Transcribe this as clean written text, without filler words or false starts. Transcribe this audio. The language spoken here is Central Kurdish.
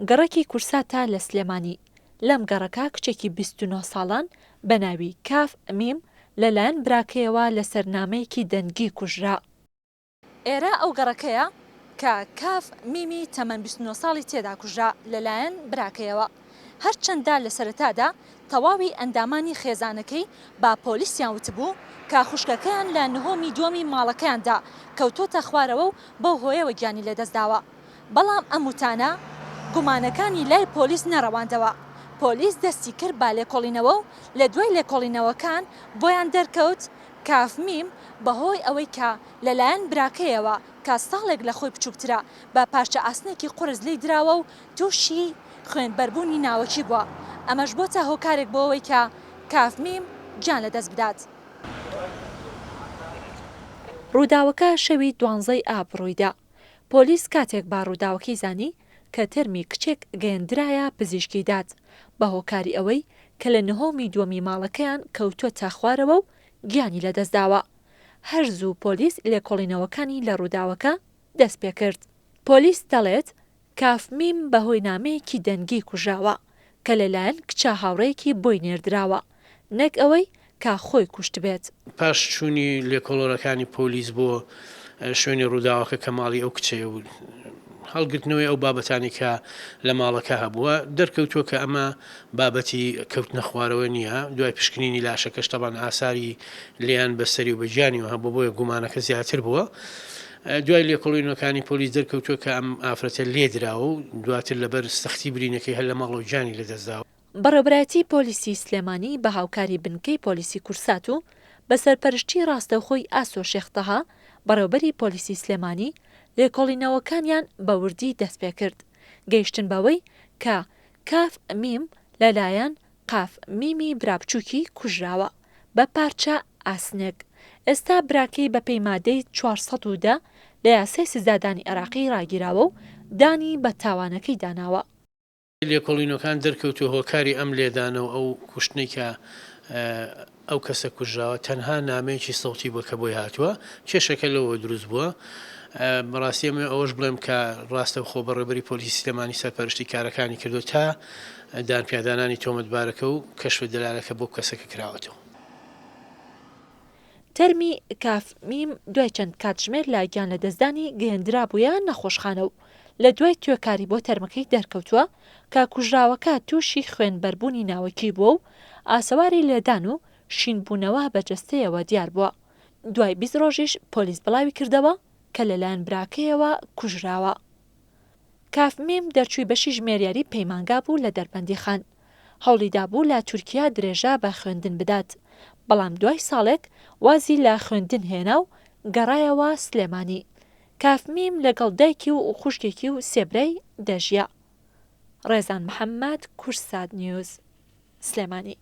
گەڕێکی کورساتە لە سلێمانی. لەم گەڕەکە کچێکی 29 ساڵان بە ناوی کاف میم لەلایەن براکەیەوە لە سەرنامەیەکی دەنگی کوژرا. ئێرە ئەو گەڕەکەیە کە کاف میمی تەمەن 29 ساڵی تێدا کوژرا لەلایەن براکەیەوە. هەرچەندە لە سەرەتادا تەواوی ئەندامانی خێزانەکەی با پۆلیسیان وتبوو کە خوشکەکەیان لە نهۆمی دووەمی ماڵەکەیاندا کەوتۆتە خوارەوە و بەو هۆیەوە گیانی لەدەستداوە. بەڵام ئەم وتانە گومانەکانی لای پۆلیس نەڕەواندەوە. پۆلیس دەستی کرد با لێکۆڵینەوە و لە دوای لێکۆڵینەوەکان بۆیان دەرکەوت کاف میم بەهۆی ئەوەی کە لەلایەن براکەیەوە کە ساڵێک لە خۆی بچووکترا بە پارچە ئاسنێکی قورس لی دراوە و تووشی خوێنبەربوونی ناوەکی بووە. ئەمەش بۆتە هۆکارێک بۆەوەی کە کاف میم گیان لەدەست بدات. ڕووداوەکە شەوی 12 ئابڕۆیدا. پۆلیس کاتێک با ڕووداوەکەی زانی کە تەرمی کچێک گەیەندرایە پزیشکی دات بە هۆکاری ئەوەی کە لە نهۆمی دووەمی ماڵەکەیان کەوتۆتە خوارەوە و گیانی لەدەستداوە. هەرزوو پۆلیس لێکۆڵینەوەکانی لە ڕووداوەکە دەست پێ کرد. پۆلیس دەڵێت کاف میم بەهۆی نامەیەکی دەنگی کوژراوە کە لەلایەن کچە هاوڕێیەکی بۆی نێردراوە نەک ئەوەی کا خۆی کوشت بێت. پاش چوونی لێکۆڵەرەکانی پۆلیس بۆ شوێنی ڕووداوەکە کە ماڵی ئەو کچەیە و هەڵگرتنەوەی ئەو بابەتانی کە لە ماڵەکە هەبووە دەرکەوتووە کە ئەمە بابەتی کەوتنە خوارەوە نییە. دوای پشکنینی لاشەکەش تەبان ئاساری لیان بەسەری و بەجیانیەوە هەبوو بۆیە گومانەکە زیاتر بووە. دوای لێکۆڵینەکانی پۆلیس دەرکەوتووە کە ئەم ئافرەتە لێدراوە و دواتر لەبەر سەختی برینەکەی هەر لە ماڵ و جانی لەدەستداوە. بەڕێوەبەتی پۆلیسی سلێمانی بە هاوکاری بنکەی پۆلیسی کورسات و بە سەرپەرشتی ڕاستەوخۆی ئاسۆ شێختەها بەڕێوەبەری پۆلیسی سلێمانی لێکۆڵینەوەکانیان بە وردی دەست پێ کرد گەیشتن بەوەی کە کاف میم لەلایەن قاف میمی برابچووکی کوژراوە بە پارچە ئاسنێک. ئێستا براکەی بە پێی مادەی 410 لە یاسای سزادانی عێراقی ڕاگیراوە و دانی بە تاوانەکەی داناوە. لێکۆڵینەکان دەرکەوتو هۆکاری ئەم لێدانەوە ئەو کوشتنەی کە ئەو کەسە کوژراوە تەنها نامەیەکی سەوتی بووە کە بۆی هاتووە کێشەکە لەوە دروست بووە. بەڕاستی ئەمە ئەوەش بڵێم کە ڕاستە خۆ بەڕێبەری پۆلیسی سلێمانی سەرپەرشتی کارەکانی کردو تا دانپیادانانی تۆمەتبارەکە و کەشف دەلالەکە بۆ کەسەکە کراوەتەوە. تەرمی کاف میم دوای چەند کاتژمێر لا گیان لە دەستدانی گەیەندرا بووە نەخۆشخانە و لە دوای توێکاری بۆ تەرمەکەی دەرکەوتووە کە کوژراوەکە تووشی خوێنبەربوونی ناوەکی بووە و ئاسەواری لێدان و شینبوونەوە بەجەستەیەوە دیار بووە. دوای 20 ڕۆژیش پۆلیس بڵاوی کردەوە کە لەلایەن براکەیەوە کوژراوە. کاف میم دەرچووی بەشی ژمێریاری پەیمانگا بوو لە دەربەندی خان. هەوڵیدا بوو لە تورکیا درێژە بە خوێندن بدات بەڵام دوای ساڵێک وازی لە خوێندن هێنا و گەڕایەوە سلێمانی. کاف میم لەگەڵ دایکی و خوشکێکی و سێبرەی دەژیا. ڕێزان محەممەد، کورسات نیوز، سلێمانی.